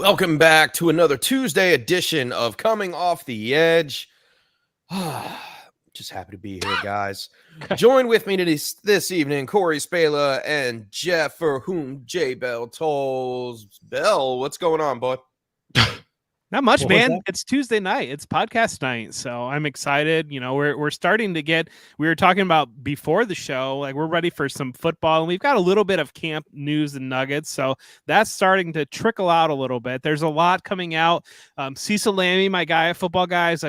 Welcome back to another Tuesday edition of Coming Off the Edge. Just happy to be here, guys. Join with me this evening, Corey Spala and Jeff, for whom J Bell tolls. Bell, what's going on, boy? Not much, man. It's Tuesday night. It's podcast night, so I'm excited. You know, we're starting to get. We were talking about before the show, like we're ready for some football, and we've got a little bit of camp news and nuggets, so that's starting to trickle out a little bit. There's a lot coming out. Cecil Lammey, my guy at Football Guys,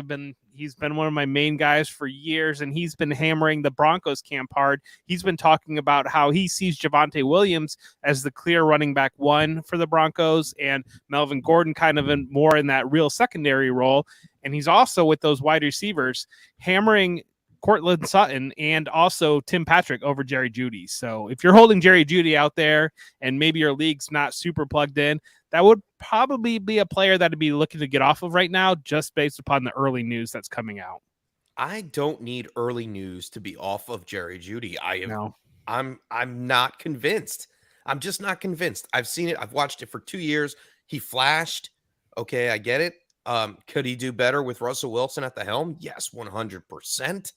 he's been one of my main guys for years, and he's been hammering the Broncos camp hard. He's been talking about how he sees Javonte Williams as the clear running back one for the Broncos, and Melvin Gordon kind of more in that real secondary role. And he's also, with those wide receivers, hammering Courtland Sutton and also Tim Patrick over Jerry Jeudy. So if you're holding Jerry Jeudy out there and maybe your league's not super plugged in, that would probably be a player that would be looking to get off of right now, just based upon the early news that's coming out. I don't need early news to be off of Jerry Jeudy. No. I'm not convinced. I'm just not convinced. I've seen it. I've watched it for 2 years. He flashed. Okay, I get it. Could he do better with Russell Wilson at the helm? Yes, 100%.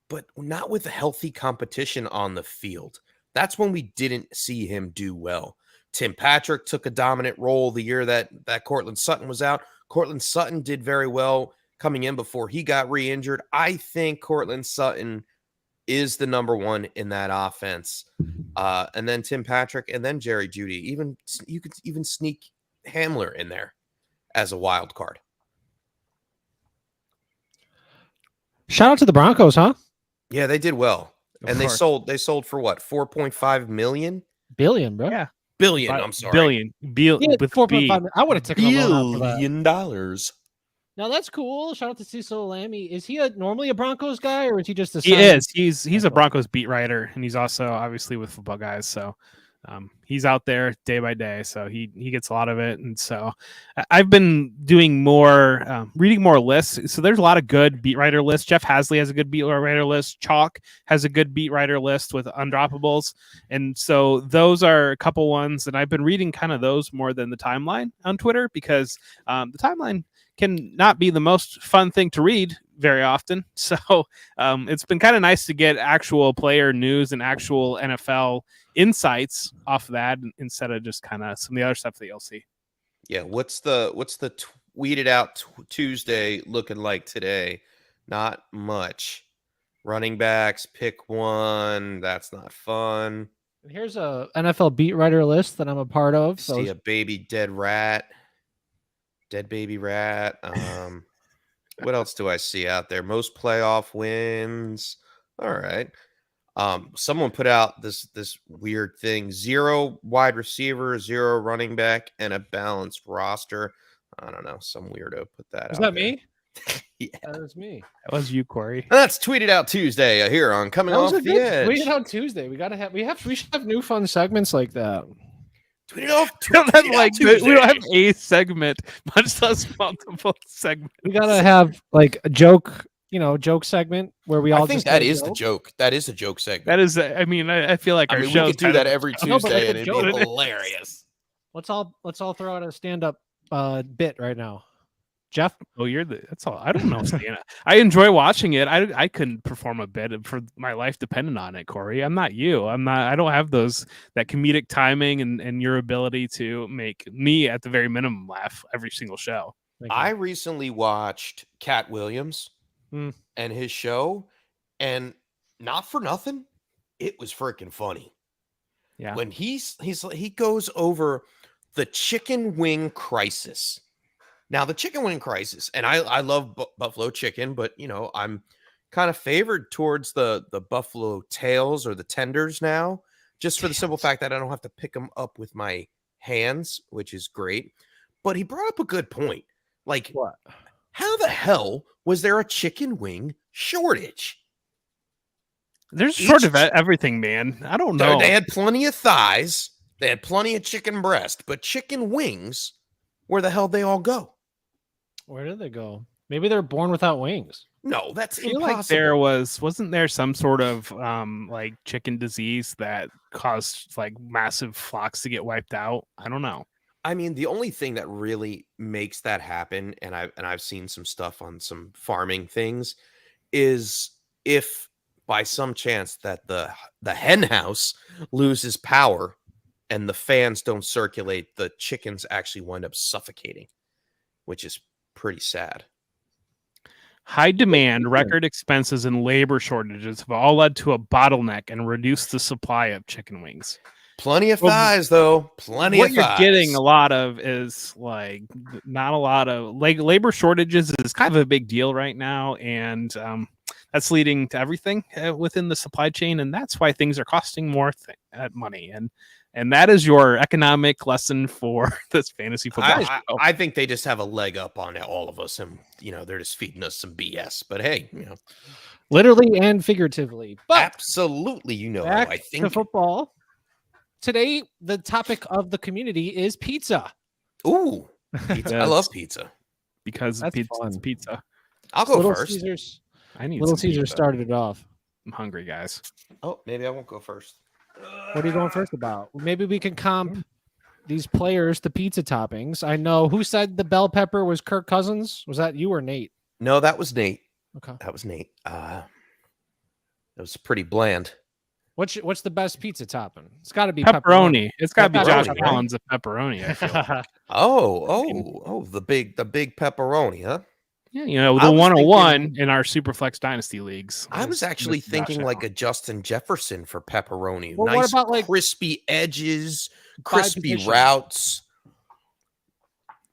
But not with a healthy competition on the field. That's when we didn't see him do well. Tim Patrick took a dominant role the year that Courtland Sutton was out. Courtland Sutton did very well coming in before he got re-injured. I think Courtland Sutton is the number one in that offense. And then Tim Patrick and then Jerry Jeudy. You could even sneak Hamler in there as a wild card. Shout out to the Broncos, huh? Yeah, they did well. And they sold for what? 4.5 million? Billion, bro. Yeah. Billion, I'm sorry. Billion. With 4.5. I would have taken a loan for that. $1 billion. Now that's cool. Shout out to Cecil Lammey. Is he normally a Broncos guy, or is he just a? He is. He's a Broncos beat writer, and he's also obviously with Football Guys. So he's out there day by day. So he gets a lot of it. And so I've been doing more, reading more lists. So there's a lot of good beat writer lists. Jeff Hasley has a good beat writer list. Chalk has a good beat writer list with undroppables. And so those are a couple ones. And I've been reading kind of those more than the timeline on Twitter, because the timeline can not be the most fun thing to read very often. So it's been kind of nice to get actual player news and actual NFL insights off of that instead of just kind of some of the other stuff that you'll see. Yeah. What's the tweeted out Tuesday looking like today? Not much. Running backs, pick one. That's not fun. Here's a NFL beat writer list that I'm a part of. See a baby dead baby rat. What else do I see out there? Most playoff wins. All right. Someone put out this weird thing: 0 wide receiver, 0 running back, and a balanced roster. I don't know. Some weirdo put that out. Is that me? Yeah, that was me. That was you, Corey. And that's tweeted out Tuesday here on Coming Off the Edge. Tweeted out Tuesday. We should have new fun segments like that. Tweet it off. We don't have a segment, much less multiple segments. We gotta have like a joke segment where we all. I think that is the joke. That is a joke segment. That is. I mean, I feel like our show we could do that every Tuesday, and it'd be hilarious. Let's all throw out a stand-up bit right now. Jeff? Oh, that's all. I don't know. I enjoy watching it. I couldn't perform a bit for my life depended on it, Corey. I'm not you. I don't have that comedic timing and your ability to make me at the very minimum laugh every single show. I recently watched Cat Williams and his show, and not for nothing, it was freaking funny. Yeah. When he goes over the chicken wing crisis. Now, the chicken wing crisis, and I love buffalo chicken, but, I'm kind of favored towards the buffalo tails or the tenders now, just for the simple fact that I don't have to pick them up with my hands, which is great. But he brought up a good point. Like, what? How the hell was there a chicken wing shortage? There's sort of everything, man. I don't know. They had plenty of thighs. They had plenty of chicken breast, but chicken wings, where the hell they all go? Where did they go? Maybe they're born without wings. No, that's impossible. Like there wasn't there some sort of like chicken disease that caused like massive flocks to get wiped out? I don't know. I mean, the only thing that really makes that happen, and I've seen some stuff on some farming things, is if by some chance that the hen house loses power and the fans don't circulate, the chickens actually wind up suffocating, which is pretty sad. High demand, record expenses, and labor shortages have all led to a bottleneck and reduced the supply of chicken wings. Plenty of thighs, though. Plenty What of you're thighs. getting a lot of is like not a lot of like labor shortages is kind of a big deal right now, and that's leading to everything within the supply chain, and that's why things are costing more money. And that is your economic lesson for this fantasy football show. I think they just have a leg up on all of us, and they're just feeding us some BS. But hey, literally and figuratively. But absolutely, back I think to football. Today, the topic of the community is pizza. Ooh, pizza. Yes. I love pizza Because That's pizza, fun. it's pizza. I'll go Little first. Caesars. I need Little some Caesar pizza. started it off. I'm hungry, guys. Oh, maybe I won't go first. What are you going first about? Maybe we can comp these players to pizza toppings. I know who said the bell pepper was Kirk Cousins. Was that you or Nate? No, that was Nate. Okay. That was Nate. That was pretty bland. What's the best pizza topping? It's got to be Pepperoni. It's got to be Josh Pepperoni, Allen's of pepperoni. I feel like. Oh, the big pepperoni, huh? Yeah, I the was 101 in our Superflex Dynasty leagues. I was actually thinking like a Justin Jefferson for pepperoni. Well, nice, what about, like, crispy edges, by crispy position? routes.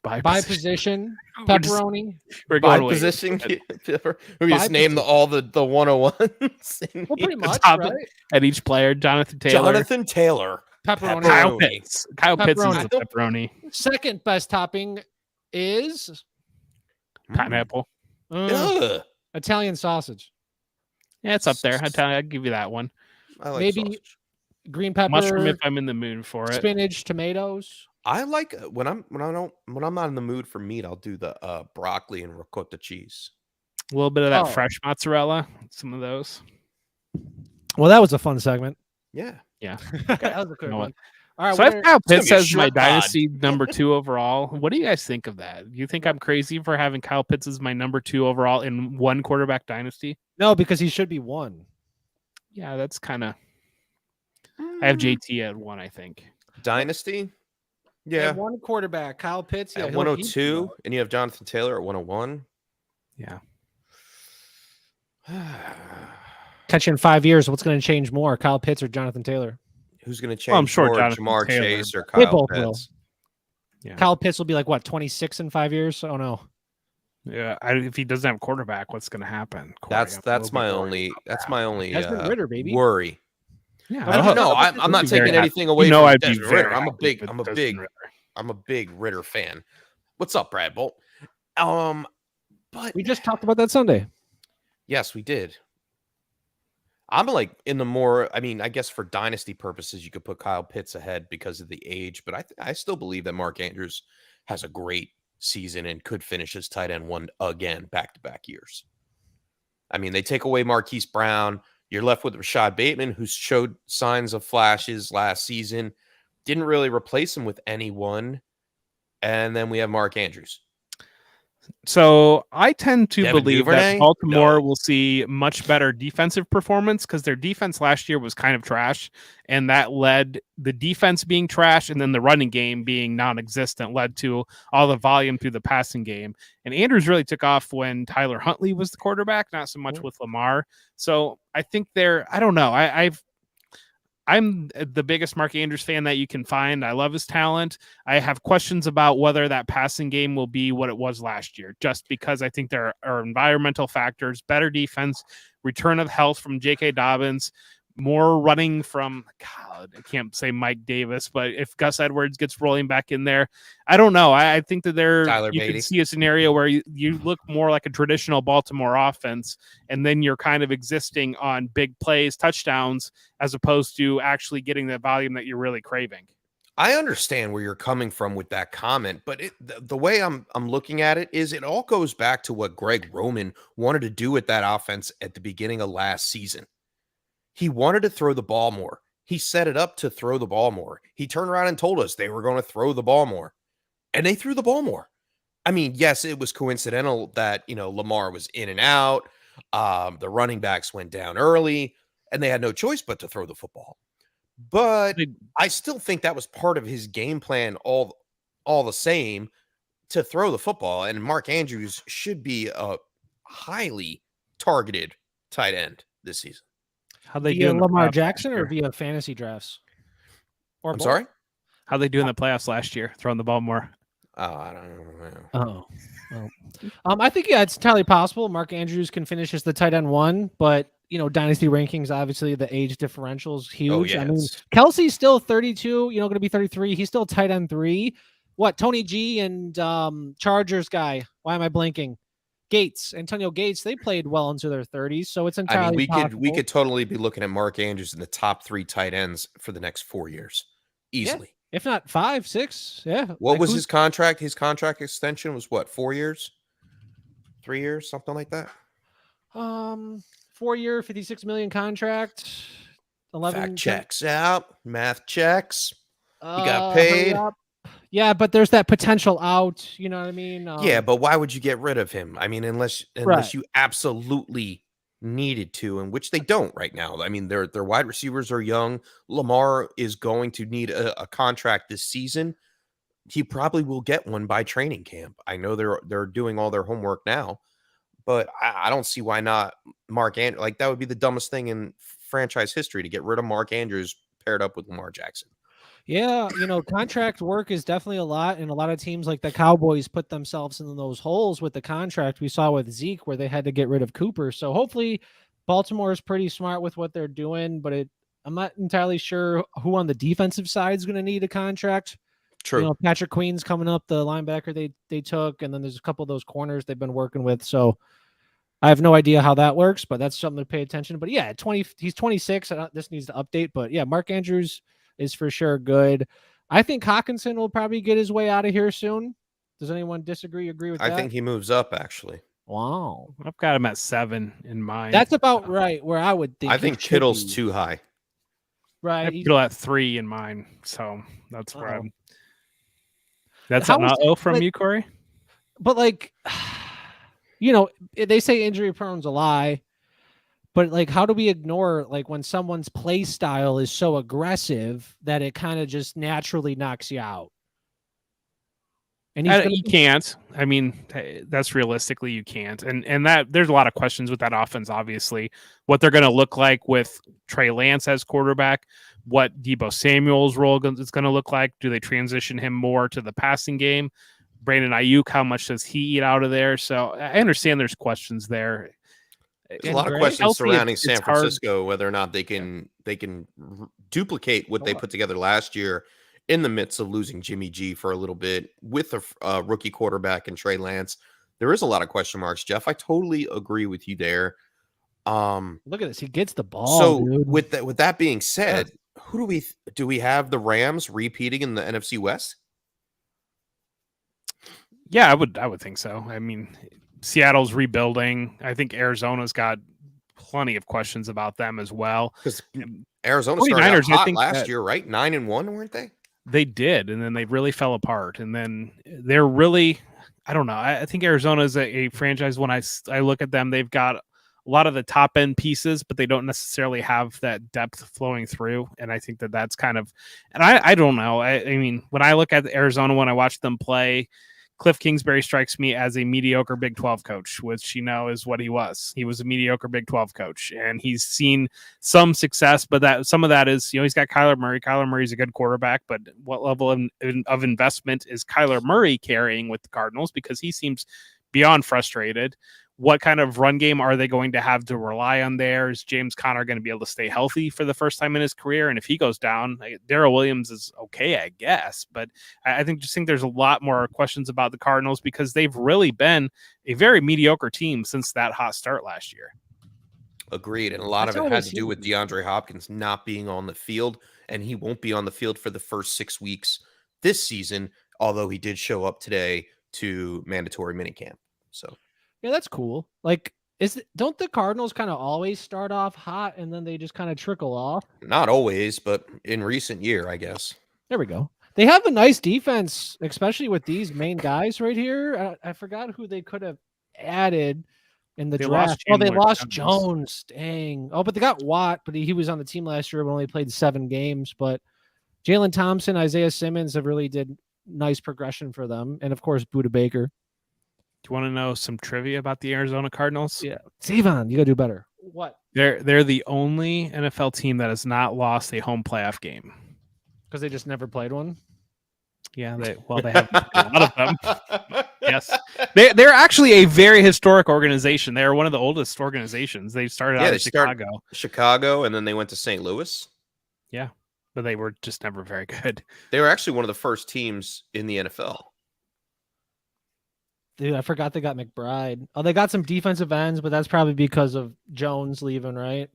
by by position. position We're just- pepperoni. We're By going way position. over We just name all the 101s. Well, pretty much, top right? at each player. Jonathan Taylor, Jonathan Taylor. Pepperoni. Kyle Pepperoni. Pitts. Kyle Pitts is Pepperoni. the pepperoni. Second best topping is Pineapple. Ugh. Italian sausage. Yeah, it's up there. I'll give you that one. I like Maybe sausage. green pepper, Mushroom if I'm in the mood for it. spinach, tomatoes. I like when I'm not in the mood for meat, I'll do the broccoli and ricotta cheese. A little bit of that Oh. fresh mozzarella. Some of those. Well, that was a fun segment. Yeah. Yeah. That was a good You know one. All right, So I have Kyle gonna Pitts be a as my short pod. dynasty number 2 overall. What do you guys think of that? Do you think I'm crazy for having Kyle Pitts as my number 2 overall in one quarterback dynasty? no, because he should be one. Yeah, that's kind of. I have JT at 1, I think. Dynasty. Yeah, Yeah. one quarterback, Kyle Pitts. Yeah, At he'll- 102, and you have Jonathan Taylor at 101. Yeah. catch you in 5 years. What's going to change more, Kyle Pitts or Jonathan Taylor? Who's going to change Well, I'm sure more, Jonathan Jamar Taylor, Chase or They Kyle both will. Pitts? Yeah. Kyle Pitts will be like what, 26 in 5 years? Oh no. Yeah. If he doesn't have a quarterback, what's going to happen? Corey? That's I'm a little my bit worried only about that's that. my only Desmond Ridder, baby. worry. Yeah. I don't No, know. I'm not I'd be very taking happy. anything away You know from I'd be Desmond very Ridder. I'm a happy big with I'm a Desmond big Ridder. I'm a big Ritter fan. What's up, Brad Bolt? But We just talked about that Sunday. yes, we did. I'm like in the more, I mean, I guess for dynasty purposes, you could put Kyle Pitts ahead because of the age, but I still believe that Mark Andrews has a great season and could finish as tight end 1 again back-to-back years. I mean, they take away Marquise Brown. You're left with Rashad Bateman, who showed signs of flashes last season. Didn't really replace him with anyone. And then we have Mark Andrews. So I tend to Devin believe Duvernay? that Baltimore No. will see much better defensive performance because their defense last year was kind of trash, and that led the defense being trash, and then the running game being non-existent led to all the volume through the passing game. And Andrews really took off when Tyler Huntley was the quarterback, not so much with Lamar. So I think I don't know. I'm the biggest Mark Andrews fan that you can find. I love his talent. I have questions about whether that passing game will be what it was last year, just because I think there are environmental factors, better defense, return of health from J.K. Dobbins, more running from, God, I can't say Mike Davis, but if Gus Edwards gets rolling back in there, I don't know. I think that Tyler you Beatty. could see a scenario where you look more like a traditional Baltimore offense, and then you're kind of existing on big plays, touchdowns, as opposed to actually getting the volume that you're really craving. I understand where you're coming from with that comment, but the way I'm looking at it is it all goes back to what Greg Roman wanted to do with that offense at the beginning of last season. He wanted to throw the ball more. He set it up to throw the ball more. He turned around and told us they were going to throw the ball more. and they threw the ball more. I mean, yes, it was coincidental that, Lamar was in and out. The running backs went down early, and they had no choice but to throw the football. But I still think that was part of his game plan all the same, to throw the football. And Mark Andrews should be a highly targeted tight end this season. How they via doing Lamar Jackson or via fantasy drafts? Or I'm both? sorry? How they do in the playoffs last year, throwing the ball more? Oh, I don't know. Oh. Well, I think it's entirely possible Mark Andrews can finish as the tight end 1, but dynasty rankings, obviously the age differential is huge. I mean, Kelsey's still 32, going to be 33. He's still tight end 3. What, Tony G and Chargers guy? Why am I blanking? Antonio Gates, they played well into their 30s, so it's entirely possible. We could totally be looking at Mark Andrews in the top 3 tight ends for the next 4 years, easily. Yeah. If not 5, 6, yeah. What was his contract? His contract extension was what? 4 years, 3 years, something like that. 4-year, $56 million contract. 11 Fact checks out. Math checks. He got paid. Yeah, but there's that potential out. You know what I mean? Yeah, but why would you get rid of him? I mean, unless you absolutely needed to, and which they don't right now. I mean, their wide receivers are young. Lamar is going to need a contract this season. He probably will get one by training camp. I know they're doing all their homework now, but I don't see why not Mark Andrews. Like, that would be the dumbest thing in franchise history, to get rid of Mark Andrews paired up with Lamar Jackson. Yeah, contract work is definitely a lot, and a lot of teams like the Cowboys put themselves in those holes with the contract. We saw with Zeke where they had to get rid of Cooper. So hopefully Baltimore is pretty smart with what they're doing, but I'm not entirely sure who on the defensive side is going to need a contract. True. Patrick Queen's coming up, the linebacker they took, and then there's a couple of those corners they've been working with. So I have no idea how that works, but that's something to pay attention. But yeah, he's 26. This needs to update, but yeah, Mark Andrews is for sure good. I think Hawkinson will probably get his way out of here soon. Does anyone agree with that? I think he moves up, actually. Wow. I've got him at 7 in mind. That's about right where I would think. I think Kittle's too high. Right. Kittle at 3 in mine. So that's where I'm. That's an uh-oh from you, Corey? But they say injury prone's a lie. But how do we ignore when someone's play style is so aggressive that it kind of just naturally knocks you out? And you can't. I mean, that's realistically you can't. And that there's a lot of questions with that offense. Obviously, what they're going to look like with Trey Lance as quarterback, what Deebo Samuel's role is going to look like. Do they transition him more to the passing game? Brandon Ayuk, how much does he eat out of there? So I understand there's questions there. There's a lot of questions surrounding San Francisco, whether or not they can duplicate what they put together last year in the midst of losing Jimmy G for a little bit with a rookie quarterback and Trey Lance. There is a lot of question marks, Jeff. I totally agree with you there. Look at this. He gets the ball. So dude. with that being said, who do we have the Rams repeating in the NFC West? Yeah, I would think so. I mean, Seattle's rebuilding. I think Arizona's got plenty of questions about them as well. Because Arizona started out hot last year, right? 9-1, weren't they? They did, and then they really fell apart. And then they're really, I don't know. I think Arizona is a franchise. When I look at them, they've got a lot of the top end pieces, but they don't necessarily have that depth flowing through. And I think that's kind of, and I don't know. I mean, when I look at Arizona, when I watch them play, Cliff Kingsbury strikes me as a mediocre Big 12 coach, which is what he was. He was a mediocre Big 12 coach, and he's seen some success, but some of that is, he's got Kyler Murray. Kyler Murray's a good quarterback, but what level of investment is Kyler Murray carrying with the Cardinals? Because he seems beyond frustrated. What kind of run game are they going to have to rely on there? Is James Conner going to be able to stay healthy for the first time in his career? And if he goes down, Darrell Williams is okay, I guess. But I think there's a lot more questions about the Cardinals because they've really been a very mediocre team since that hot start last year. Agreed. And a lot of it had to do with DeAndre Hopkins not being on the field, and he won't be on the field for the first 6 weeks this season, although he did show up today to mandatory minicamp. So yeah, that's cool. Don't the Cardinals kind of always start off hot and then they just kind of trickle off? Not always, but in recent year, I guess. There we go. They have a nice defense, especially with these main guys right here. I forgot who they could have added in the draft. They lost Jones. Dang. Oh, but they got Watt, but he was on the team last year, but only played 7 games. But Jalen Thompson, Isaiah Simmons have really did nice progression for them. And of course, Budda Baker. Do you want to know some trivia about the Arizona Cardinals? Yeah. Savon, you got to do better. What? They're the only NFL team that has not lost a home playoff game. Because they just never played one? Yeah, they have a lot of them. Yes. They're actually a very historic organization. They're one of the oldest organizations. They started out in Chicago, and then they went to St. Louis. Yeah, but they were just never very good. They were actually one of the first teams in the NFL. Dude, I forgot they got McBride. Oh, they got some defensive ends, but that's probably because of Jones leaving, right?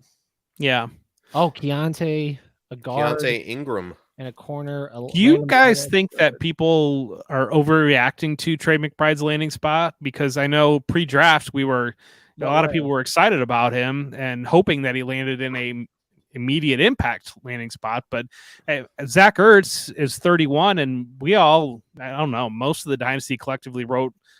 Yeah. Oh, Keontae, a guard. Keontae Ingram. In a corner. Do you guys think that people are overreacting to Trey McBride's landing spot? Because I know pre-draft a lot of people were excited about him and hoping that he landed in a immediate impact landing spot. But Zach Ertz is 31, and most of the Dynasty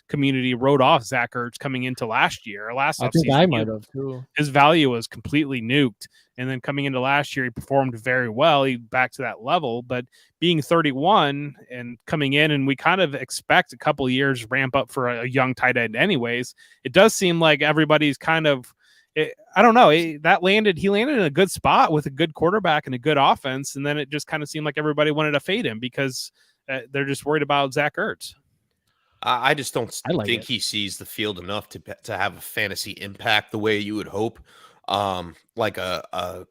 community wrote off Zach Ertz coming into last year. I think I might have too. His value was completely nuked. And then coming into last year, he performed very well. He back to that level. But being 31 and coming in, and we kind of expect a couple of years ramp up for a young tight end anyways, it does seem like everybody's kind of, I don't know, he landed in a good spot with a good quarterback and a good offense. And then it just kind of seemed like everybody wanted to fade him because they're just worried about Zach Ertz. I just don't think he sees the field enough to have a fantasy impact the way you would hope. Like a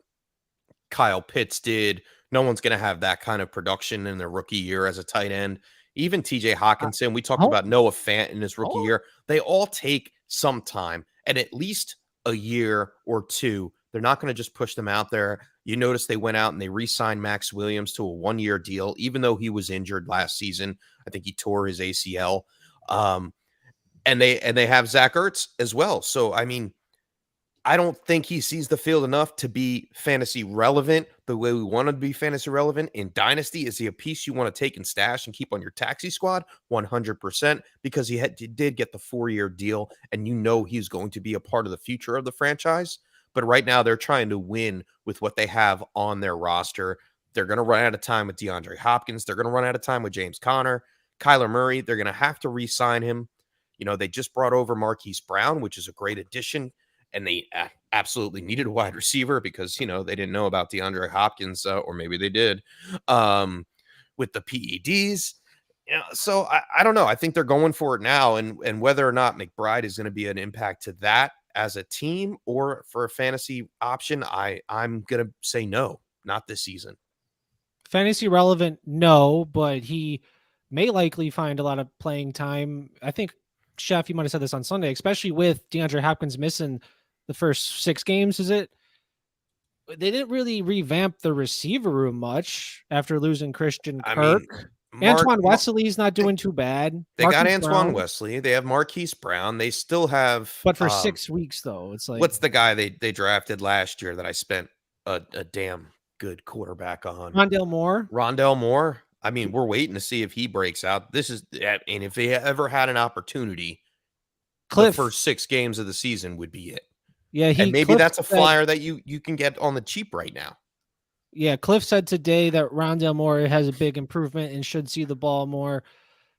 Kyle Pitts did. No one's going to have that kind of production in their rookie year as a tight end. Even TJ Hawkinson, we talked about Noah Fant in his rookie year. They all take some time and at least a year or two. They're not going to just push them out there. You notice they went out and they re-signed Max Williams to a 1-year deal, even though he was injured last season. I think he tore his ACL. And they have Zach Ertz as well. So, I mean, I don't think he sees the field enough to be fantasy relevant the way we want to be fantasy relevant. In Dynasty, is he a piece you want to take and stash and keep on your taxi squad? 100%, because he did get the 4-year deal, and he's going to be a part of the future of the franchise. But right now, they're trying to win with what they have on their roster. They're going to run out of time with DeAndre Hopkins. They're going to run out of time with James Conner. Kyler Murray, they're going to have to re-sign him. They just brought over Marquise Brown, which is a great addition. And they absolutely needed a wide receiver because, they didn't know about DeAndre Hopkins, or maybe they did, with the PEDs. So I don't know. I think they're going for it now. And whether or not McBride is going to be an impact to that as a team or for a fantasy option, I'm going to say no, not this season. Fantasy relevant, no, but he may likely find a lot of playing time. I think, Chef, you might have said this on Sunday, especially with DeAndre Hopkins missing the first 6 games, is it? They didn't really revamp the receiver room much after losing Christian Kirk. Antoine Wesley's not doing too bad. They got Antoine Wesley. They have Marquise Brown. They still have... But for 6 weeks, though, it's like... What's the guy they drafted last year that I spent a damn good quarterback on? Rondale Moore. I mean, we're waiting to see if he breaks out. And if he ever had an opportunity, the first 6 games of the season would be it. Yeah, and maybe that's a flyer that you can get on the cheap right now. Yeah, Cliff said today that Rondale Moore has a big improvement and should see the ball more.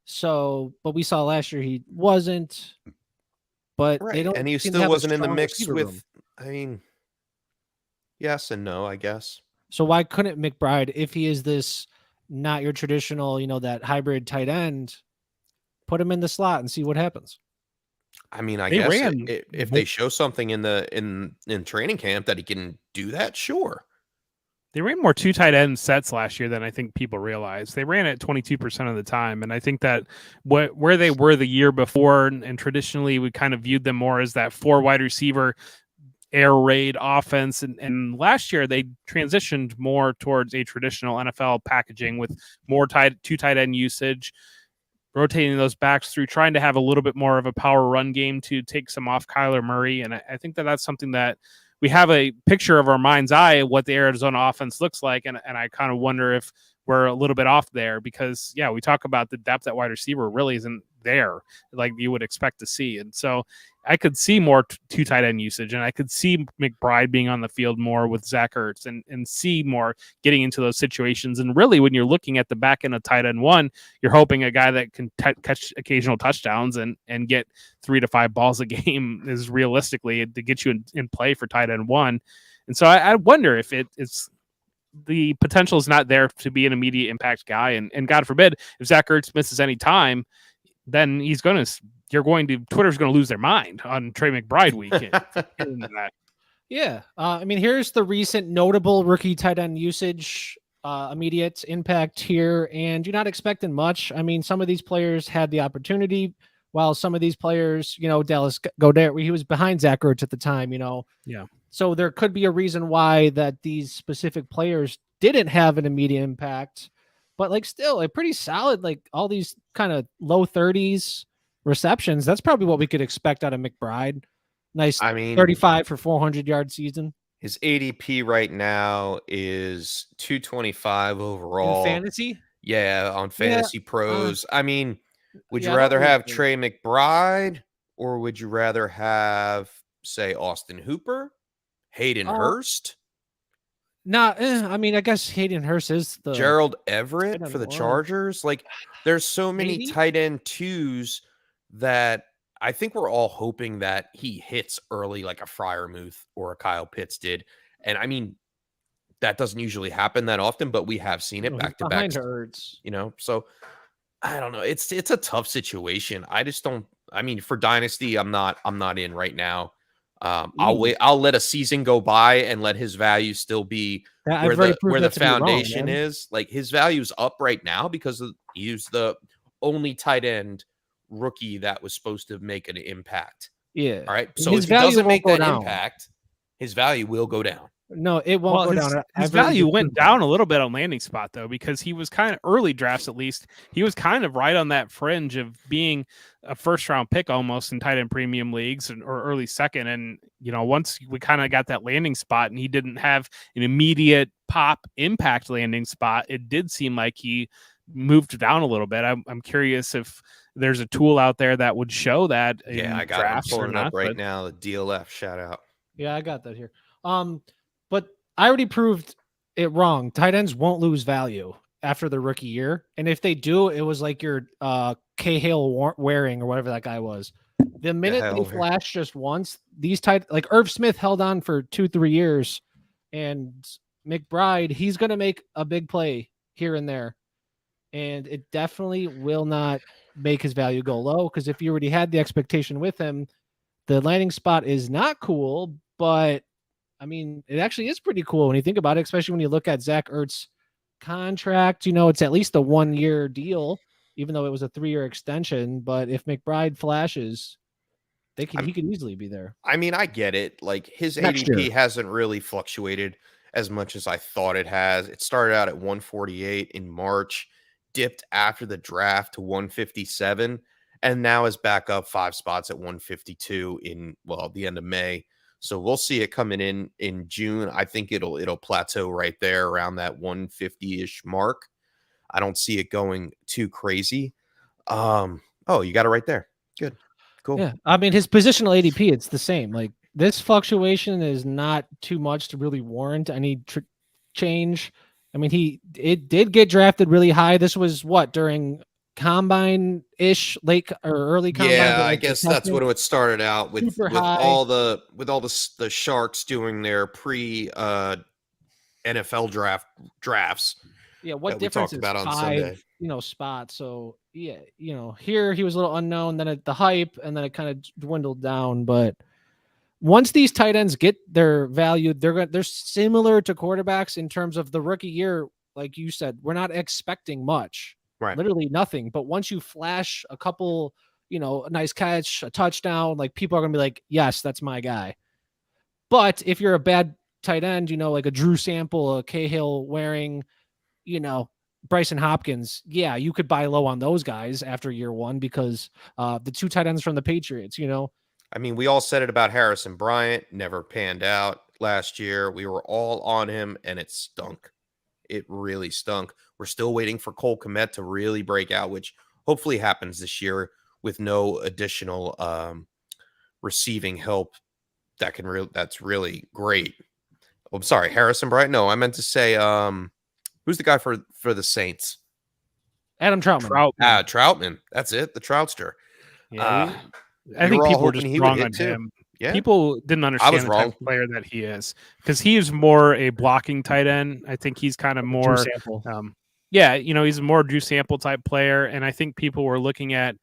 So, but we saw last year he wasn't. But right. And he still wasn't in the mix with. I mean, yes and no, I guess. So why couldn't McBride, if he is this not your traditional, that hybrid tight end, put him in the slot and see what happens? I mean, I guess if they show something in training camp that he can do that, sure. They ran more 2 tight end sets last year than I think people realize. They ran it 22% of the time, and I think that where they were the year before, and traditionally we kind of viewed them more as that 4 wide receiver air raid offense, and last year they transitioned more towards a traditional NFL packaging with more 2 tight end usage, rotating those backs through, trying to have a little bit more of a power run game to take some off Kyler Murray. And I think that that's something that we have a picture of our mind's eye what the Arizona offense looks like. And I kind of wonder if we're a little bit off there because, yeah, we talk about the depth at wide receiver really isn't there like you would expect to see. And so I could see more two tight end usage, and I could see McBride being on the field more with Zach Ertz and see more getting into those situations. And really, when you're looking at the back end of tight end one, you're hoping a guy that can catch occasional touchdowns and get 3 to 5 balls a game is realistically to get you in play for tight end one. And so I wonder if it's the potential is not there to be an immediate impact guy. And God forbid, if Zach Ertz misses any time, then Twitter's going to lose their mind on Trey McBride weekend. Yeah. I mean, here's the recent notable rookie tight end usage, immediate impact here, and you're not expecting much. I mean, some of these players had the opportunity, while some of these players, Dallas Goedert, he was behind Zach Ertz at the time, Yeah. So there could be a reason why that these specific players didn't have an immediate impact, but like still a pretty solid, like all these kind of low 30s receptions. That's probably what we could expect out of McBride. Nice, 35 for 400-yard season. His ADP right now is 225 overall. In fantasy? Yeah, on Fantasy Pros. I mean, would you rather have Trey McBride, or would you rather have, say, Austin Hooper? Hayden Hurst? I mean, I guess Hayden Hurst is the Gerald Everett for the Chargers. Like, there's so many tight end twos that I think we're all hoping that he hits early, like a Freiermuth or a Kyle Pitts did. And I mean, that doesn't usually happen that often, but we have seen it back to back. So I don't know. It's a tough situation. I just don't. I mean, for Dynasty, I'm not in right now. I'll wait. I'll let a season go by and let his value still be where the foundation is. Like, his value's up right now because he's the only tight end rookie that was supposed to make an impact. Yeah. All right. So if he doesn't make that impact, his value will go down. No, it won't go down. His value went down a little bit on landing spot, though, because he was kind of early drafts, at least. He was kind of right on that fringe of being a first-round pick almost in tight end premium leagues or early second. And, once we kind of got that landing spot and he didn't have an immediate pop impact landing spot, it did seem like he moved down a little bit. I'm curious if there's a tool out there that would show that. Yeah, I got it pulling up right now. The DLF, shout out. Yeah, I got that here. But I already proved it wrong. Tight ends won't lose value after the rookie year. And if they do, it was like your Cahill Waring or whatever that guy was. The minute they flash just once, these like Irv Smith held on for 2-3 years, and McBride, he's going to make a big play here and there. And it definitely will not make his value go low, because if you already had the expectation with him, the landing spot is not cool, but I mean, it actually is pretty cool when you think about it, especially when you look at Zach Ertz's contract. It's at least a 1-year deal, even though it was a 3-year extension. But if McBride flashes, he could easily be there. I mean, I get it. Like, his ADP hasn't really fluctuated as much as I thought it has. It started out at 148 in March, dipped after the draft to 157, and now is back up 5 spots at 152 in the end of May. So we'll see it coming in June. I think it'll plateau right there around that 150-ish mark. I don't see it going too crazy. You got it right there. Good. Cool. Yeah. I mean, his positional ADP, it's the same. Like, this fluctuation is not too much to really warrant any change. I mean, it did get drafted really high. This was during combine-ish, late or early combine. Yeah, I guess that's what it started out with all the Sharks doing their pre NFL drafts. Yeah, what difference is about 5, on Sunday. Spots. So yeah, here he was a little unknown, then the hype, and then it kind of dwindled down. But once these tight ends get their value, they're similar to quarterbacks in terms of the rookie year. Like you said, we're not expecting much. Right. Literally nothing. But once you flash a couple, a nice catch, a touchdown, like, people are going to be like, yes, that's my guy. But if you're a bad tight end, like a Drew Sample, a Cahill Waring, Bryson Hopkins, yeah, you could buy low on those guys after year one because the 2 tight ends from the Patriots, I mean, we all said it about Harrison Bryant, never panned out last year. We were all on him, and it stunk. It really stunk. We're still waiting for Cole Kmet to really break out, which hopefully happens this year with no additional receiving help that's really great. Oh, I'm sorry, Harrison Bryant. No, I meant to say who's the guy for the Saints? Adam Troutman. Troutman. That's it. The Troutster. Yeah, I think people were just wrong on him. Yeah. People didn't understand the type of player that he is, because he's more a blocking tight end. I think he's kind of more he's a more Drew Sample type player, and I think people were looking at,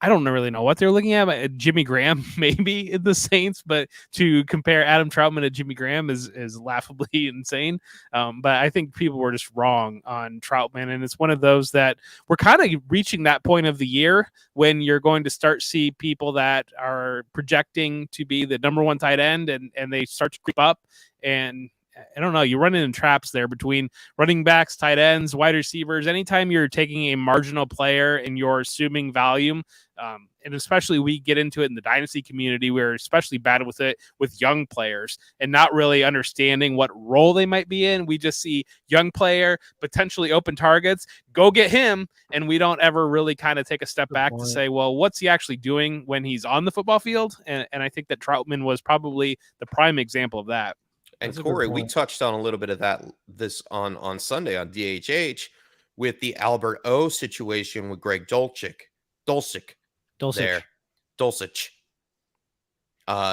I don't really know what they're looking at, but Jimmy Graham maybe in the Saints, but to compare Adam Troutman to Jimmy Graham is laughably insane. But I think people were just wrong on Troutman, and it's one of those that we're kind of reaching that point of the year when you're going to start see people that are projecting to be the number one tight end, and they start to creep up, and I don't know, you run into traps there between running backs, tight ends, wide receivers. Anytime you're taking a marginal player and you're assuming value, and especially we get into it in the dynasty community, we're especially bad with it with young players and not really understanding what role they might be in. We just see young player, potentially open targets, go get him, and we don't ever really kind of take a step back to say, well, what's he actually doing when he's on the football field? And I think that Troutman was probably the prime example of that. And Corey, we touched on a little bit of this on Sunday on DHH with the Albert O situation with Greg Dulcich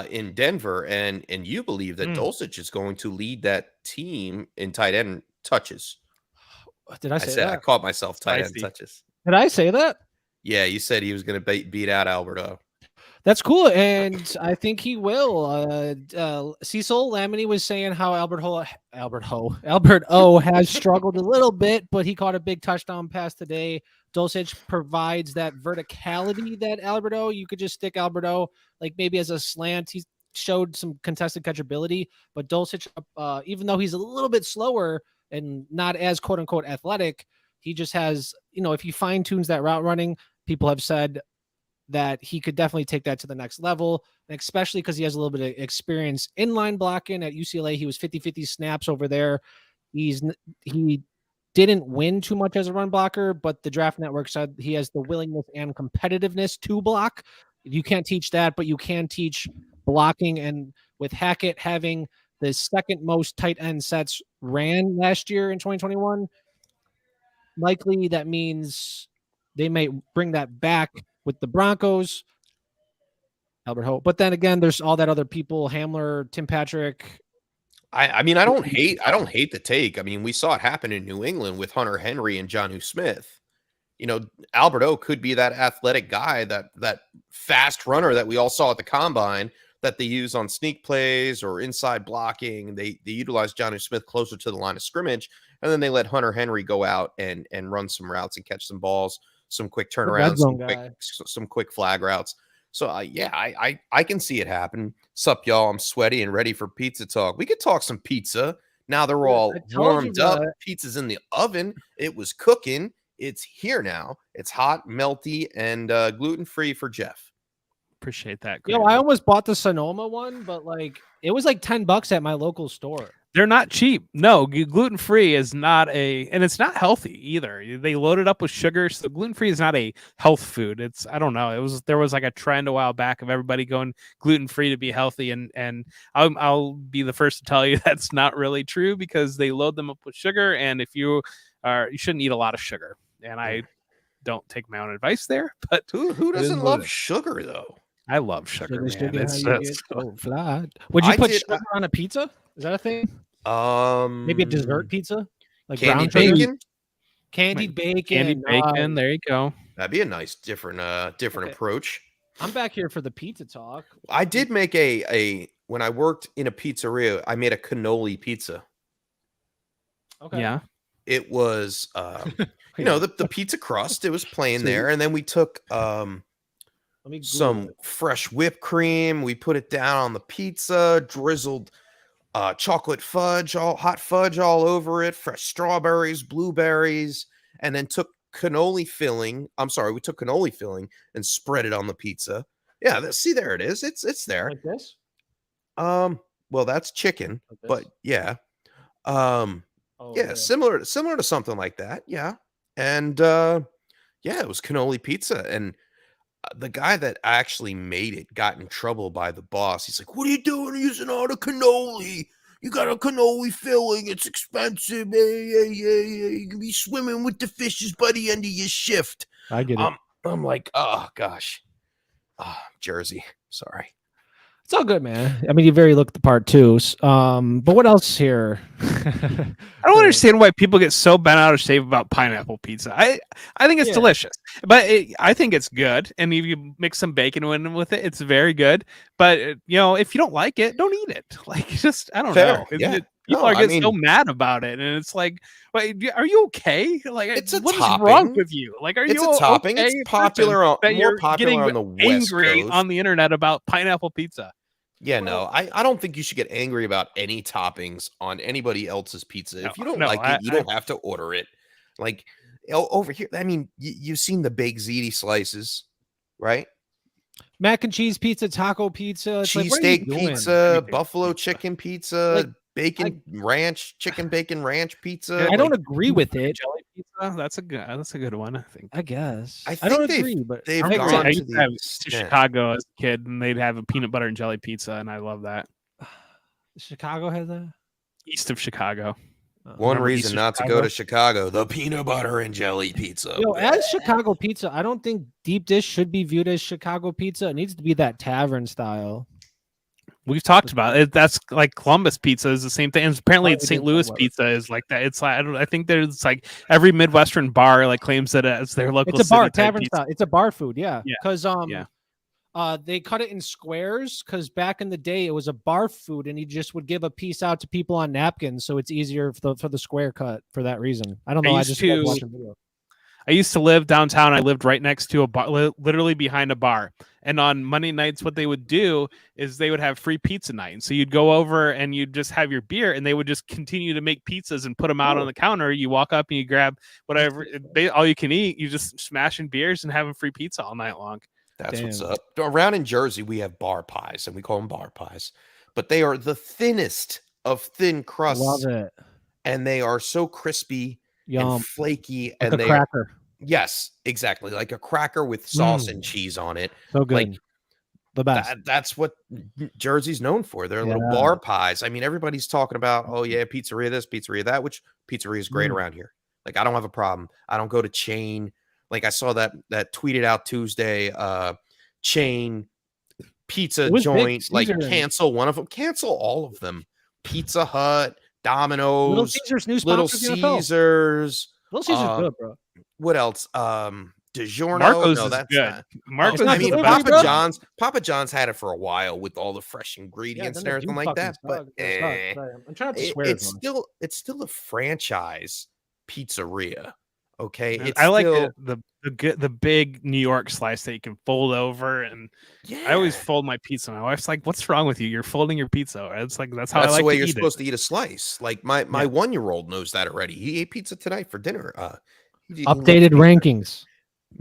in Denver, and you believe that Dulcich is going to lead that team in tight end touches. Did I say that? I caught myself tight end touches. Did I say that? Yeah, you said he was going to beat out Albert O. That's cool, and I think he will. Cecil Lamini was saying how Albert O has struggled a little bit, but he caught a big touchdown pass today. Dulcich provides that verticality that Albert O. You could just stick Albert O. like maybe as a slant. He showed some contested catchability, but Dulcich, even though he's a little bit slower and not as quote unquote athletic, he just has, if he fine tunes that route running, people have said that he could definitely take that to the next level, and especially because he has a little bit of experience inline blocking at UCLA. He was 50-50 snaps over there. He didn't win too much as a run blocker, but the Draft Network said he has the willingness and competitiveness to block. You can't teach that, but you can teach blocking. And with Hackett having the second most tight end sets ran last year in 2021, likely that means they may bring that back with the Broncos, Albert Ho. But then again, there's all that other people, Hamler, Tim Patrick. I mean, I don't hate the take. I mean, we saw it happen in New England with Hunter Henry and Jonnu Smith. Albert O could be that athletic guy, that fast runner that we all saw at the combine that they use on sneak plays or inside blocking. They utilize Jonnu Smith closer to the line of scrimmage, and then they let Hunter Henry go out and run some routes and catch some balls, some quick turnarounds, some quick flag routes. So I can see it happen. Sup, y'all? I'm sweaty and ready for pizza talk. We could talk some pizza. Now they're all warmed up. Pizza's in the oven. It was cooking. It's here now. It's hot, melty, and gluten-free for Jeff. Appreciate that. I almost bought the Sonoma one, but it was like $10 at my local store. They're not cheap. No, gluten-free is not and it's not healthy either. They load it up with sugar. So gluten-free is not a health food. I don't know. There was like a trend a while back of everybody going gluten-free to be healthy. And I'll be the first to tell you that's not really true, because they load them up with sugar. And if you shouldn't eat a lot of sugar. And I don't take my own advice there, but who doesn't love sugar though? I love sugar, man. Flat. Would you put sugar on a pizza? Is that a thing? Maybe a dessert pizza, like candied bacon. Candied bacon. There you go. That'd be a nice different approach. I'm back here for the pizza talk. I did make when I worked in a pizzeria, I made a cannoli pizza. Okay. Yeah. It was the pizza crust. It was plain there, and then we took some fresh whipped cream. We put it down on the pizza, drizzled chocolate fudge, hot fudge all over it, fresh strawberries, blueberries, and then took cannoli filling. We took cannoli filling and spread it on the pizza. Yeah, there it is. It's there. Like this? Well, that's chicken, but yeah. Yeah, bit. similar to something like that. Yeah. And yeah, it was cannoli pizza. And the guy that actually made it got in trouble by the boss. He's like, "What are you doing using all the cannoli? You got a cannoli filling. It's expensive. Yeah. You can be swimming with the fishes by the end of your shift." I get it. I'm like, oh gosh. Jersey. Sorry. It's all good, man. I mean, you very look the part too. But what else here? I don't understand why people get so bent out of shape about pineapple pizza. I think it's delicious, but I think it's good. And if you mix some bacon in with it, it's very good. But if you don't like it, don't eat it. Like, just I don't know. Yeah. People are getting so mad about it, and it's like, wait, are you okay? Like, it's a what topping. is wrong with you? Like, are it's you a topping? Okay? It's popular more popular on the West angry Coast. on the internet about pineapple pizza. Yeah, no, I don't think you should get angry about any toppings on anybody else's pizza. If you don't like it, you don't have to order it. Like over here, I mean, you've seen the baked ziti slices, right? Mac and cheese pizza, taco pizza, cheesesteak pizza, buffalo chicken pizza, chicken bacon ranch pizza. I don't agree with it. Jelly pizza, that's a good one. I think. I guess I don't agree, but they've gone to the Chicago as a kid, and they'd have a peanut butter and jelly pizza, and I love that. Chicago has that. East of Chicago. One reason not to go to Chicago: the peanut butter and jelly pizza. As Chicago pizza, I don't think deep dish should be viewed as Chicago pizza. It needs to be that tavern style. We've talked about it. That's like Columbus pizza is the same thing. And apparently, St. Louis pizza is like that. It's like I think there's like every Midwestern bar like claims that as their local. It's a bar tavern style. It's a bar food, yeah. Because they cut it in squares because back in the day it was a bar food, and you just would give a piece out to people on napkins, so it's easier for the square cut for that reason. I don't know. I used to live downtown. I lived right next to a bar, literally behind a bar. And on Monday nights, what they would do is they would have free pizza night. And so you'd go over and you'd just have your beer, and they would just continue to make pizzas and put them out on the counter. You walk up and you grab whatever, all you can eat. You just smashing beers and having free pizza all night long. That's what's up. Around in Jersey, we have bar pies, and we call them bar pies. But they are the thinnest of thin crusts. Love it. And they are so crispy and flaky. Like and a cracker. Yes, exactly. Like a cracker with sauce and cheese on it. So good. Like, the best. That's what Jersey's known for. They're little bar pies. I mean, everybody's talking about, oh yeah, pizzeria this, pizzeria that, which pizzeria is great around here. Like, I don't have a problem. I don't go to chain. Like, I saw that tweeted out Tuesday, chain pizza joint, like cancel one of them, cancel all of them. Pizza Hut, Domino's, Little Caesars, new Little Caesars. Little Caesars good, bro. What else? DiGiorno. Marco's is good. Marco's. I mean, Papa John's had it for a while with all the fresh ingredients and everything like that. But I'm trying to swear it's still a franchise pizzeria. Okay, I like the big New York slice that you can fold over, and I always fold my pizza. My wife's like, "What's wrong with you? You're folding your pizza." It's like that's how I like the way to you're eat supposed to eat a slice. Like my 1-year-old knows that already. He ate pizza tonight for dinner. Updated rankings.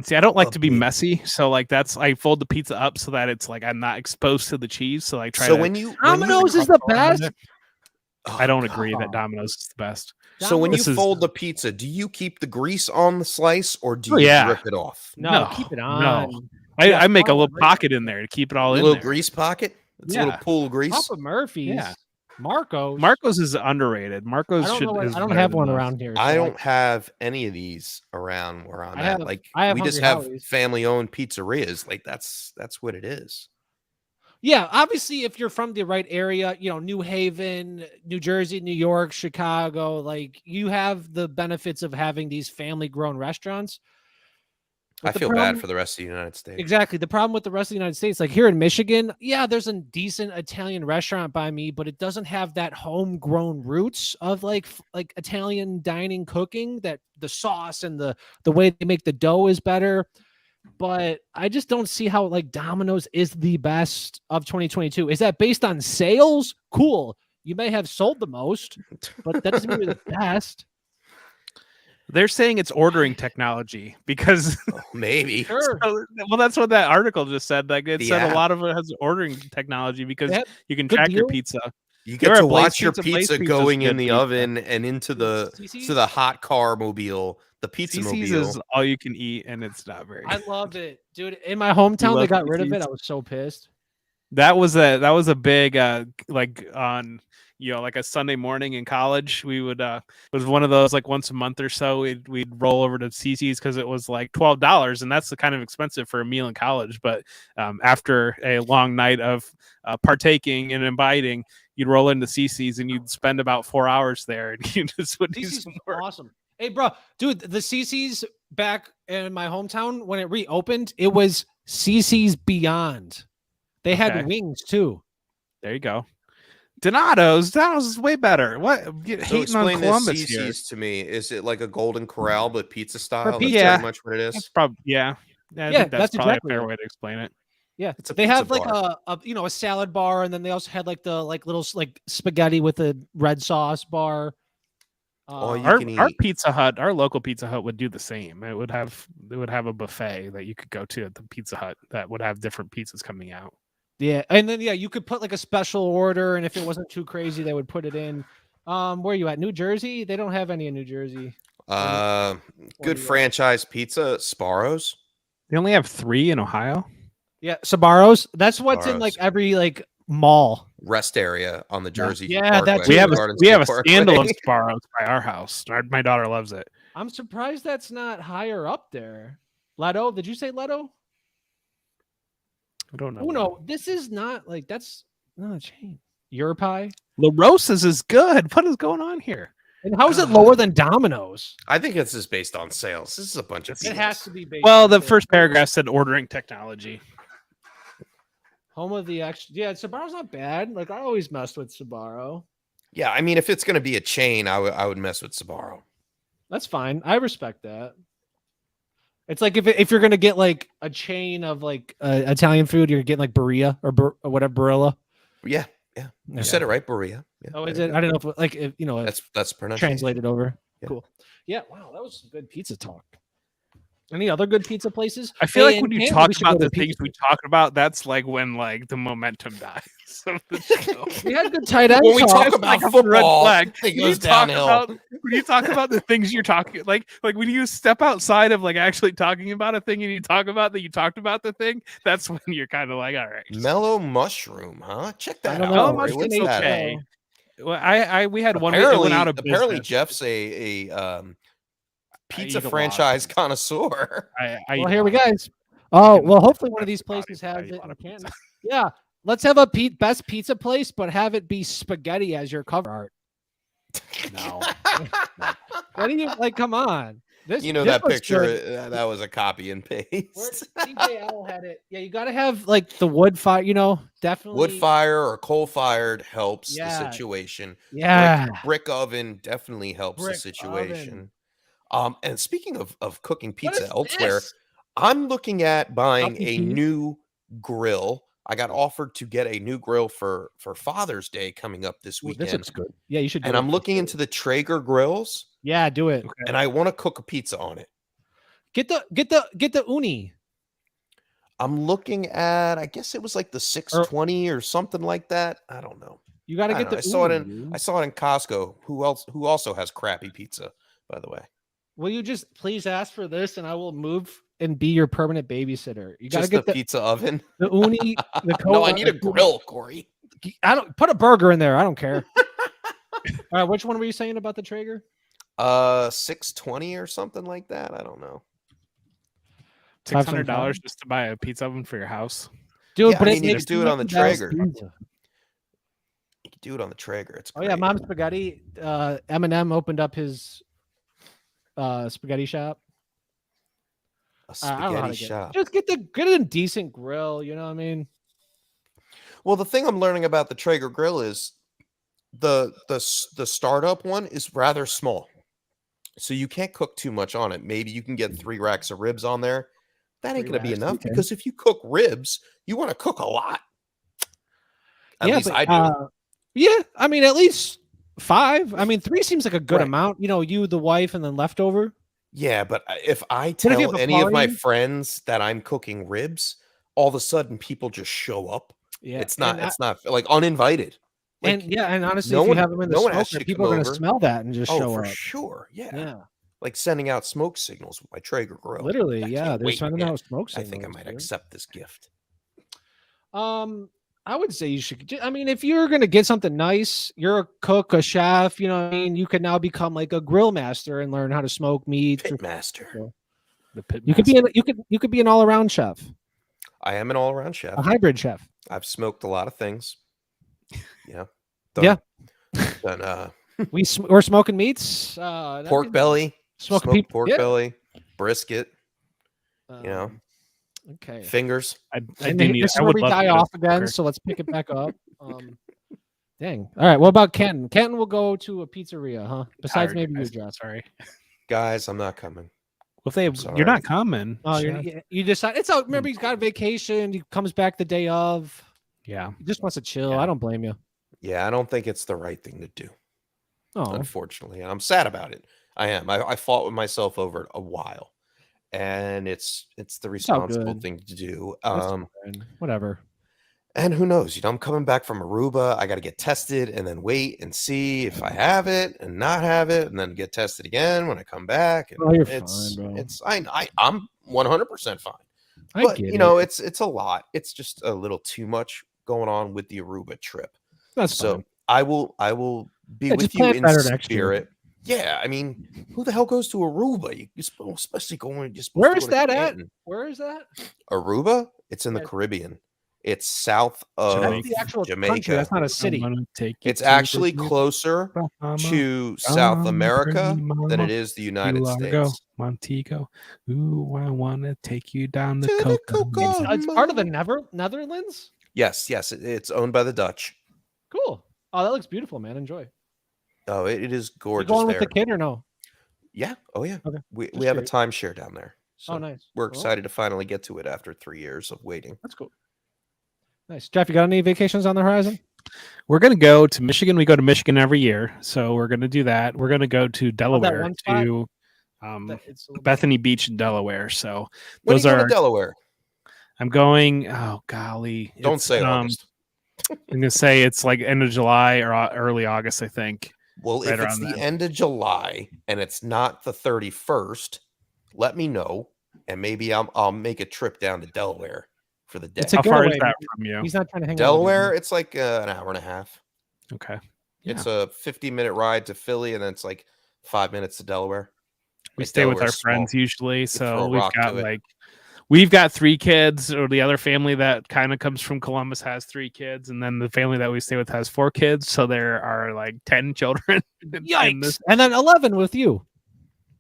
See, I don't like to be messy, so like I fold the pizza up so that it's like I'm not exposed to the cheese. So I try. So Domino's is the best. I don't agree that Domino's is the best. So when you fold the pizza, do you keep the grease on the slice or do you rip it off? No, keep it on. No. I make a little pocket in there to keep it all in there. A little grease pocket? It's a little pool of grease? Papa Murphy's. Yeah. Marco's is underrated. I don't have one around here. I don't have any of these around where I'm at. We just have family-owned pizzerias. Like that's what it is. Yeah, obviously, if you're from the right area, New Haven, New Jersey, New York, Chicago, like you have the benefits of having these family-grown restaurants. I feel bad for the rest of the United States. Exactly. The problem with the rest of the United States, like here in Michigan, there's a decent Italian restaurant by me, but it doesn't have that homegrown roots of like Italian dining cooking, that the sauce and the way they make the dough is better. But I just don't see how like Domino's is the best of 2022. Is that based on sales? Cool. You may have sold the most, but that doesn't mean you're the best. They're saying it's ordering technology because maybe. Sure. Well, that's what that article just said. Like it said a lot of it has ordering technology because you can track your pizza. You get to watch your pizza going in the oven and into the hot car mobile, the pizza CC's mobile. is all you can eat, and it's not very good. I love it, dude. In my hometown, they got rid of it. I was so pissed. That was a big like on like a Sunday morning in college. We would it was one of those like once a month or so we'd roll over to CC's because it was like $12, and that's the kind of expensive for a meal in college. But after a long night of partaking and inviting, you'd roll into CC's and you'd spend about 4 hours there, and you just would do some work. Awesome. Hey, bro, dude, the CC's back in my hometown when it reopened, it was CC's Beyond. They had wings too. There you go. Donato's is way better. What? So hating on Columbus here to me? Is it like a Golden Corral but pizza style? Pizza. That's pretty much what it is. That's probably I think that's probably exactly a fair way to explain it. Yeah, they have like a salad bar, and then they also had like the little like spaghetti with a red sauce bar. Our Pizza Hut, our local Pizza Hut would do the same. It would have a buffet that you could go to at the Pizza Hut that would have different pizzas coming out. Yeah, and then you could put like a special order, and if it wasn't too crazy, they would put it in. Where are you at? New Jersey? They don't have any in New Jersey. Good franchise pizza, Sbarro's. They only have 3 in Ohio. Yeah, Sbarro's. That's what's in like every like mall rest area on the Jersey. Yeah, that's we have a standalone Sbarro's by our house. My daughter loves it. I'm surprised that's not higher up there. Leto, did you say Leto? I don't know. Oh no, this is not like that's not a chain. Your pie. La Rosa's is good. What is going on here? And how is it lower than Domino's? I think this is based on sales. This is a bunch of. It has to be based. Well, the first paragraph said ordering technology. Home of the extra. Yeah, Sbarro's not bad. Like I always messed with Sbarro. Yeah, I mean, if it's going to be a chain, I would mess with Sbarro. That's fine. I respect that. It's like if you're gonna get like a chain of like Italian food, you're getting like Barilla or whatever Barilla. Yeah. You said it right, Barilla. Yeah, oh, is it? I don't know if that's pronounced translated over. Yeah. Cool. Yeah. Wow, that was some good pizza talk. Any other good pizza places? I feel like when you talk about the things we talk about, that's like when like the momentum dies of the show. We had good tight ends. When we talk about football, it goes downhill. When you talk about the things you're talking, like when you step outside of like actually talking about a thing and you talk about that you talked about the thing, that's when you're kind of like, all right. Mellow mushroom, huh? Check that out. Mellow mushroom's okay. Well, we had one that went out of business. Apparently, Jeff's a pizza franchise connoisseur. Well, here we guys. Oh, well, hopefully one of these places has it. Yeah, let's have a best pizza place, but have it be spaghetti as your cover art. No. What do you like? Come on. That picture, that was a copy and paste. DJL had it. Yeah, you got to have like the wood fire, definitely. Wood fire or coal fired helps the situation. Yeah. Brick oven definitely helps the situation. And speaking of cooking pizza elsewhere, I'm looking at buying a new grill. I got offered to get a new grill for Father's Day coming up this weekend. This looks good. Yeah, you should. And I'm looking into the Traeger grills. Yeah, do it. Okay. And I want to cook a pizza on it. Get the uni. I'm looking at. I guess it was like the 620 or something like that. I don't know. You got to get the. I saw it in Costco. Who also has crappy pizza, by the way. Will you just please ask for this, and I will move and be your permanent babysitter? You got to get the pizza oven, the uni. No, I need a grill, Corey. I don't put a burger in there. I don't care. All right, which one were you saying about the Traeger? 620 or something like that. I don't know. $600 just to buy a pizza oven for your house, dude. But you can do it on the Traeger. You can do it on the Traeger. It's great. Oh yeah, Mom Spaghetti. Eminem opened up his spaghetti shop. A spaghetti shop. Just get a decent grill. You know what I mean? Well, the thing I'm learning about the Traeger grill is the startup one is rather small, so you can't cook too much on it. Maybe you can get 3 racks of ribs on there. That ain't going to be enough because if you cook ribs, you want to cook a lot. At least I do. Yeah, I mean at least 5. I mean 3 seems like a good amount. You, the wife, and then leftover. Yeah, but if I tell any of my friends that I'm cooking ribs, all of a sudden people just show up. Yeah, it's not like uninvited. And and honestly, no if one- you have them in the no one asked smoker, you to people are come going to over. smell that and just Oh, show for up. sure. Yeah. Yeah, Like sending out smoke signals with my Traeger grill. literally. I Yeah, can't they're wait, sending man. out smoke I signals. think I might accept this gift. I would say you should. I mean, if you're gonna get something nice, you're a cook, a chef. You know what I mean? You can now become like a grill master and learn how to smoke meat. Pitmaster. The pit You could be an all around chef, I am an all-around chef. a hybrid chef. I've smoked a lot of things. Yeah. Yeah. Done, We're smoking meats. pork belly. Smoking Smoked people. pork Yeah. belly. Brisket. Okay. Fingers. This is where we die off again, so let's pick it back up. Dang. All right. What about Kenton? Kenton will go to a pizzeria, huh? Besides maybe you, Josh. Sorry. Guys, I'm not coming. Well, if you're not coming. Oh, you decide. It's out. Remember, he's got a vacation. He comes back the day of. Yeah. He just wants to chill. Yeah. I don't blame you. Yeah, I don't think it's the right thing to do. Oh, unfortunately, and I'm sad about it. I am. I fought with myself over it a while, and it's the responsible thing to do. Whatever. And who knows? I'm coming back from Aruba. I got to get tested and then wait and see if I have it and not have it, and then get tested again when I come back. And you're fine, bro. I'm 100% fine. But it's a lot. It's just a little too much going on with the Aruba trip. That's so fine. I will be with you in spirit. Yeah, I mean, who the hell goes to Aruba? Especially going. Where is that at? Where is that? Aruba? It's in the Caribbean. It's south of That's the actual Jamaica. Country. That's not a city. It's actually closer to South America than it is the United States. Montego. Ooh, I want to take you down the Coco. It's part of the Netherlands? Yes. It's owned by the Dutch. Cool. Oh, that looks beautiful, man. Enjoy. Oh, it is gorgeous. You going with the kid or no? Yeah. Oh, yeah. Okay. We have a timeshare down there. So nice. We're excited to finally get to it after 3 years of waiting. That's cool. Nice. Jeff, you got any vacations on the horizon? We're going to go to Michigan. We go to Michigan every year. So we're going to do that. We're going to go to Delaware to Bethany Beach in Delaware. So those are Delaware. I'm going. Oh, golly. Don't say August. I'm going to say it's like end of July or early August, I think. Well, if it's the end of July and it's not the 31st, let me know. And maybe I'll make a trip down to Delaware for the day. How far is that from you? He's not trying to hang Delaware, out. it's like an hour and a half. Okay. It's a 50-minute ride to Philly, and then it's like 5 minutes to Delaware. We stay with our friends usually, so we've got 3 kids, or the other family that kind of comes from Columbus has 3 kids, and then the family that we stay with has 4 kids, so there are like 10 children. Yikes! And then 11 with you.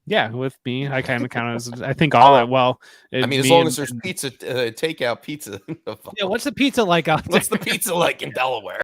Yeah, with me, I kind of count as I think all that. Well, I mean, as long as there's pizza, takeout pizza. Yeah, what's the pizza like out there? What's the pizza like in Delaware?